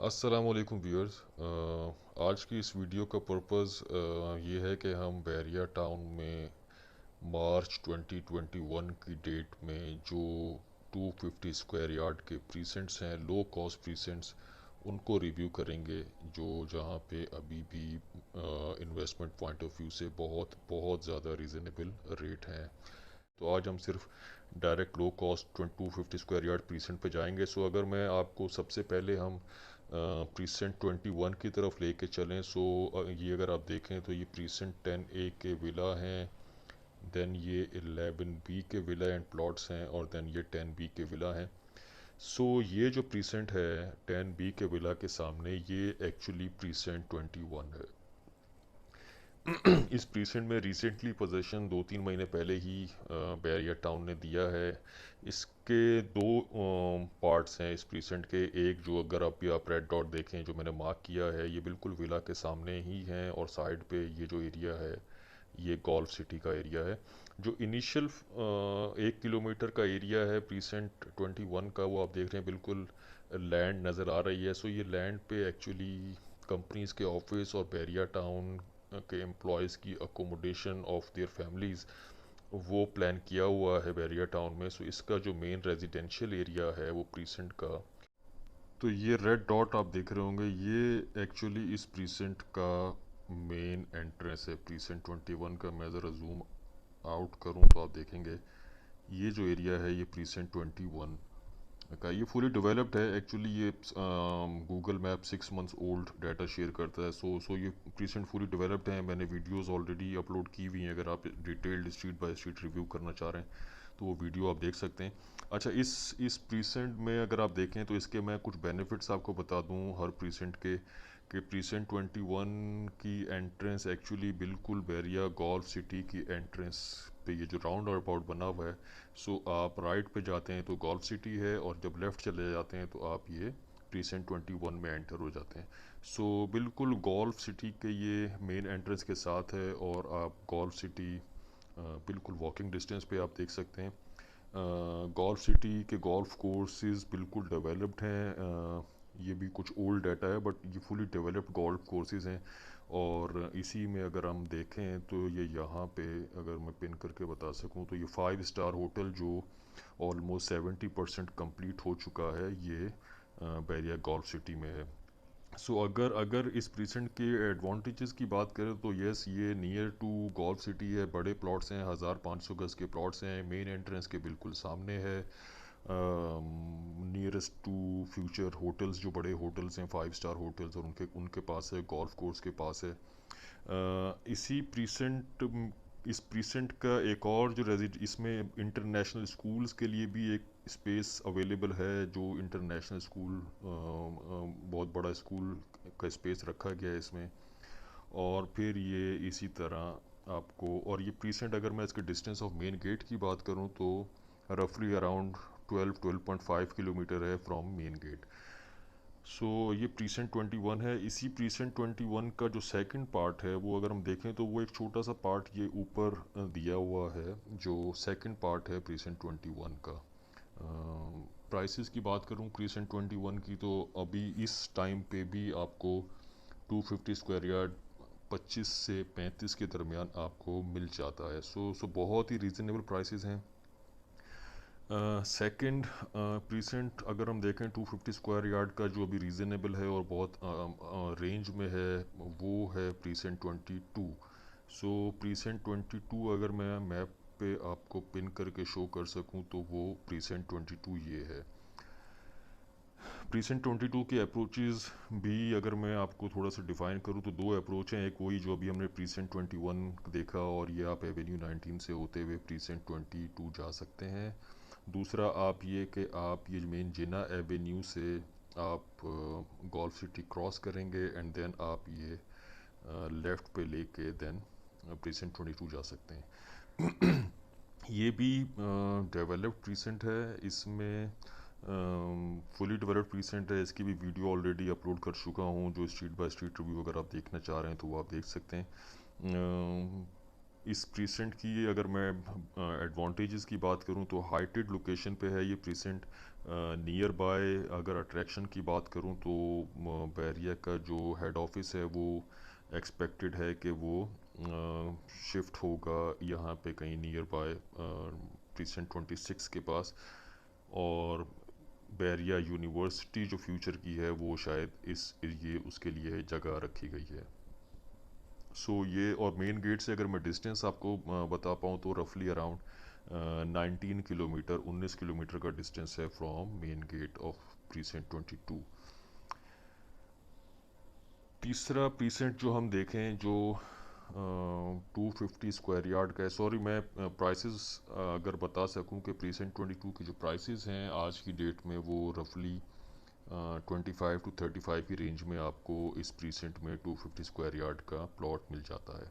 अस्सलाम वालेकुम व्यूअर्स। आज की इस वीडियो का पर्पस ये है कि हम बैरिया टाउन में मार्च 2021 की डेट में जो 250 स्क्वायर यार्ड के प्रीसेंट्स हैं, लो कॉस्ट प्रीसेंट्स, उनको रिव्यू करेंगे, जो जहाँ पे अभी भी इन्वेस्टमेंट पॉइंट ऑफ व्यू से बहुत बहुत ज़्यादा रीज़नेबल रेट हैं। तो आज हम सिर्फ direct low cost 250 square yard precinct पे जाएंगे। सो अगर मैं आपको सबसे पहले हम प्रीसेंट 21 की तरफ लेके चलें, सो ये अगर आप देखें तो ये प्रीसेंट 10A के विला हैं, देन ये 11B के विला एंड प्लॉट्स हैं, और देन ये 10B के विला हैं। सो ये जो प्रीसेंट है 10B के विला के सामने, ये एक्चुअली प्रीसेंट 21 है। इस प्रीसेंट में रिसेंटली पोजीशन 2-3 महीने पहले ही बैरिया टाउन ने दिया है। इसके दो पार्ट्स हैं इस प्रीसेंट के। एक जो अगर आप रेड डॉट देखें जो मैंने मार्क किया है, ये बिल्कुल विला के सामने ही है, और साइड पे ये जो एरिया है ये गोल्फ सिटी का एरिया है। जो इनिशियल 1 किलोमीटर का एरिया है प्रीसेंट 21 का, वो आप देख रहे हैं बिल्कुल लैंड नज़र आ रही है। सो ये लैंड पे एक्चुअली कंपनीज़ के ऑफिस और बैरिया टाउन के एम्प्लॉयज़ की अकोमोडेशन ऑफ देयर फैमिलीज़ वो प्लान किया हुआ है बैरिया टाउन में। सो इसका जो मेन रेजिडेंशियल एरिया है वो प्रीसेंट का, तो ये रेड डॉट आप देख रहे होंगे, ये एक्चुअली इस प्रीसेंट का मेन एंट्रेंस है। प्रीसेंट 21 का मैं ज़रा जूम आउट करूं तो आप देखेंगे ये जो एरिया है ये प्रीसेंट 21 का, ये फुली डेवलप्ड है। एक्चुअली ये Google map 6 months old data share करता है। सो ये प्रीसेंट फुली डेवलप्ड है। मैंने वीडियोस ऑलरेडी अपलोड की हुई हैं, अगर आप detailed street by street review करना चाह रहे हैं तो वो वीडियो आप देख सकते हैं। अच्छा, इस प्रीसेंट में अगर आप देखें तो इसके मैं कुछ बेनिफिट्स आपको बता दूं हर प्रीसेंट के, कि प्रीसेंट 21 की एंट्रेंस एक्चुअली बिल्कुल बैरिया गोल्फ सिटी की एंट्रेंस पे, ये जो राउंड अबाउट बना हुआ है, सो आप राइट पे जाते हैं तो गोल्फ सिटी है, और जब लेफ़्ट चले जाते हैं तो आप ये प्रीसेंट 21 में एंटर हो जाते हैं। सो बिल्कुल गोल्फ सिटी के ये मेन एंट्रेंस के साथ है, और आप गोल्फ सिटी बिल्कुल वॉकिंग डिस्टेंस पे आप देख सकते हैं। गोल्फ सिटी के गोल्फ कोर्सेज बिल्कुल डेवलप्ड हैं। ये भी कुछ ओल्ड डाटा है बट ये फुली डेवलप्ड गोल्फ कोर्सेज हैं। और इसी में अगर हम देखें तो ये यहाँ पे अगर मैं पिन करके बता सकूँ तो ये 5 स्टार होटल जो ऑलमोस्ट 70% कंप्लीट हो चुका है, ये बैरिया गोल्फ सिटी में है। सो अगर अगर इस प्रीसेंट के एडवांटेजेस की बात करें तो यस, ये नियर टू गोल्फ सिटी है, बड़े प्लॉट्स हैं, 1500 गज के प्लॉट्स हैं, मेन एंट्रेंस के बिल्कुल सामने है, नियरेस्ट टू फ्यूचर होटल्स, जो बड़े होटल्स हैं 5 स्टार होटल्स, और उनके उनके पास है, गोल्फ कोर्स के पास है। इसी प्रीसेंट इस प्रीसेंट का एक और जो रेजिड इसमें इंटरनेशनल स्कूल्स के लिए भी एक स्पेस अवेलेबल है, जो इंटरनेशनल स्कूल बहुत बड़ा स्कूल का स्पेस रखा गया है इसमें। और फिर ये इसी तरह आपको, और ये प्रीसेंट अगर मैं इसके डिस्टेंस ऑफ मेन गेट की बात करूँ तो रफली अराउंड 12-12.5 किलोमीटर है फ्रॉम मेन गेट। सो ये प्रीसेंट 21 है। इसी प्रीसेंट 21 का जो सेकंड पार्ट है वो अगर हम देखें तो वो एक छोटा सा पार्ट ये ऊपर दिया हुआ है, जो सेकंड पार्ट है प्रीसेंट 21 का। प्राइसेस की बात करूं प्रीसेंट 21 की, तो अभी इस टाइम पे भी आपको 250 स्क्वायर यार्ड 25 से 35 के दरमियान आपको मिल जाता है। सो बहुत ही रीज़नेबल प्राइसेस हैं। सेकंड प्रीसेंट अगर हम देखें 250 स्क्वायर यार्ड का जो अभी रीज़नेबल है और बहुत रेंज में है, वो है प्रीसेंट 22। सो प्रीसेंट 22 अगर मैं मैप पे आपको पिन करके शो कर सकूं तो वो प्रीसेंट 22 ये है। प्रीसेंट 22 के अप्रोचेज़ भी अगर मैं आपको थोड़ा सा डिफ़ाइन करूँ तो दो अप्रोच हैं। एक वही जो अभी हमने प्रीसेंट 21 देखा, और ये आप एवेन्यू 19 से होते हुए प्रीसेंट 22 जा सकते हैं। दूसरा आप ये कि आप ये मेन जिना एवेन्यू से आप गोल्फ सिटी क्रॉस करेंगे, एंड देन आप ये लेफ़्ट पे लेके देन प्रीसेंट 22 जा सकते हैं। ये भी डेवलप्ड प्रीसेंट है। इसमें फुली डेवलप्ड प्रीसेंट है, इसकी भी वीडियो ऑलरेडी अपलोड कर चुका हूँ, जो स्ट्रीट बाय स्ट्रीट रिव्यू अगर आप देखना चाह रहे हैं तो वो आप देख सकते हैं। इस प्रीसेंट की अगर मैं एडवांटेजेस की बात करूं तो हाइटेड लोकेशन पे है ये प्रीसेंट। नियर बाय अगर अट्रैक्शन की बात करूं तो बैरिया का जो हेड ऑफिस है वो एक्सपेक्टेड है कि वो शिफ्ट होगा यहाँ पे कहीं नियर बाय प्रीसेंट 26 के पास। और बैरिया यूनिवर्सिटी जो फ्यूचर की है वो शायद इस ये उसके लिए जगह रखी गई है। ये और मेन गेट से अगर मैं डिस्टेंस आपको बता पाऊँ तो रफली अराउंड 19 किलोमीटर 19 किलोमीटर का डिस्टेंस है from main gate of precinct 22। तीसरा प्रीसेंट जो हम देखें जो 250 स्क्वायर यार्ड का है। सॉरी, मैं प्राइसेस अगर बता सकूं कि प्रीसेंट 22 की जो प्राइसेस हैं आज की डेट में वो रफली 25 to 35 की रेंज में आपको इस प्रीसेंट में 250 स्क्वायर यार्ड का प्लॉट मिल जाता है।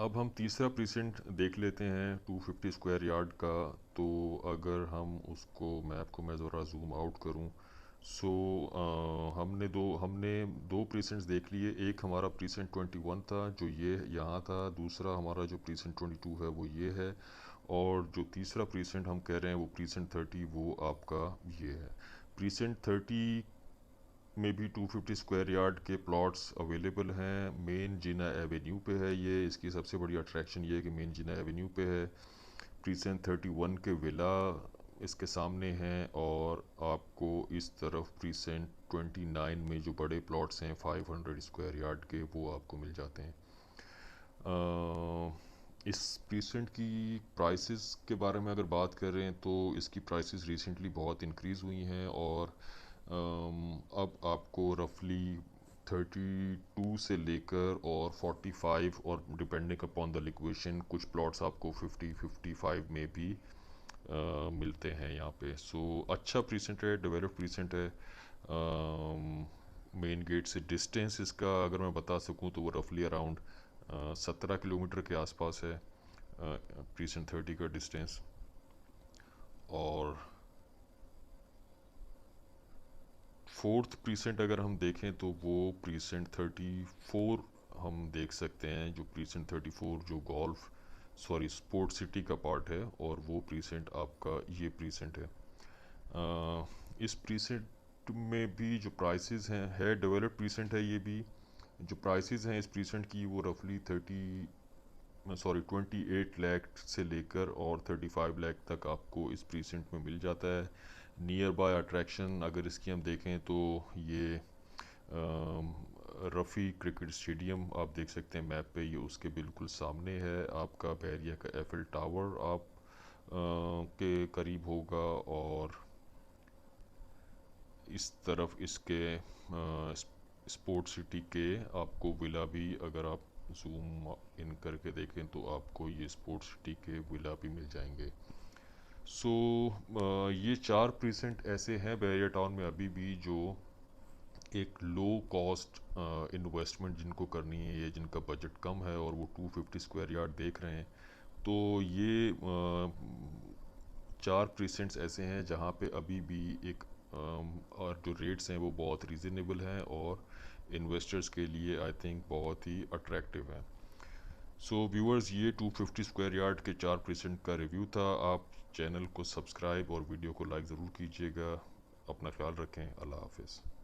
अब हम तीसरा प्रीसेंट देख लेते हैं 250 स्क्वायर यार्ड का। तो अगर हम उसको मैप को मैं ज़रा जूम आउट करूं, हमने दो प्रीसेंट्स देख लिए। एक हमारा प्रीसेंट 21 था जो ये यहाँ था, दूसरा हमारा जो प्रीसेंट 22 है वो ये है, और जो तीसरा प्रीसेंट हम कह रहे हैं वो प्रीसेंट 30 वो आपका ये है। प्रीसेंट 30 में भी 250 स्क्वायर यार्ड के प्लॉट्स अवेलेबल हैं। मेन जिना एवेन्यू पे है ये। इसकी सबसे बड़ी अट्रैक्शन ये है कि मेन जिना एवेन्यू पे है। प्रीसेंट 31 के विला इसके सामने हैं, और आपको इस तरफ प्रीसेंट 29 में जो बड़े प्लॉट्स हैं 500 स्क्वायर यार्ड के वो आपको मिल जाते हैं। इस प्रीसेंट की प्राइसेस के बारे में अगर बात करें तो इसकी प्राइसेस रिसेंटली बहुत इंक्रीज़ हुई हैं, और अब आपको रफली 32 से लेकर और 45, और डिपेंडिंग अपॉन द लोकेशन कुछ प्लॉट्स आपको 50-55 में भी मिलते हैं यहाँ पे। अच्छा प्रीसेंट है, डेवलप्ड प्रीसेंट है। मेन गेट से डिस्टेंस इसका अगर मैं बता सकूँ तो वो रफली अराउंड 17 किलोमीटर के आसपास है प्रीसेंट 30 का डिस्टेंस। और फोर्थ प्रीसेंट अगर हम देखें तो वो प्रीसेंट 34 हम देख सकते हैं। जो प्रीसेंट 34 जो स्पोर्ट सिटी का पार्ट है, और वो प्रीसेंट आपका ये प्रीसेंट है। इस प्रीसेंट में भी जो प्राइसेस हैं, है डेवलप्ड प्रीसेंट है ये भी। जो प्राइसेस हैं इस प्रीसेंट की वो रफली 28 लाख से लेकर और 35 लाख तक आपको इस प्रीसेंट में मिल जाता है। नियर बाय अट्रैक्शन अगर इसकी हम देखें तो ये रफ़ी क्रिकेट स्टेडियम आप देख सकते हैं मैप पे, ये उसके बिल्कुल सामने है। आपका बैरिया का एफिल टावर आप के करीब होगा, और इस तरफ इसके स्पोर्ट सिटी के आपको विला भी अगर आप जूम इन करके देखें तो आपको ये स्पोर्ट सिटी के विला भी मिल जाएंगे। ये 4 प्रीसेंट ऐसे हैं बैरिया टाउन में अभी भी जो एक लो कॉस्ट इन्वेस्टमेंट जिनको करनी है या जिनका बजट कम है और वो 250 स्क्वायर यार्ड देख रहे हैं, तो ये 4 प्रीसेंट्स ऐसे हैं जहाँ पे अभी भी एक और जो रेट्स हैं वो बहुत रीज़नेबल हैं और इन्वेस्टर्स के लिए आई थिंक बहुत ही अट्रैक्टिव हैं। व्यूअर्स, ये 250 स्क्वायर यार्ड के 4 प्रीसेंट का रिव्यू था। आप चैनल को सब्सक्राइब और वीडियो को लाइक ज़रूर कीजिएगा। अपना ख्याल रखें। अल्लाह हाफिज़।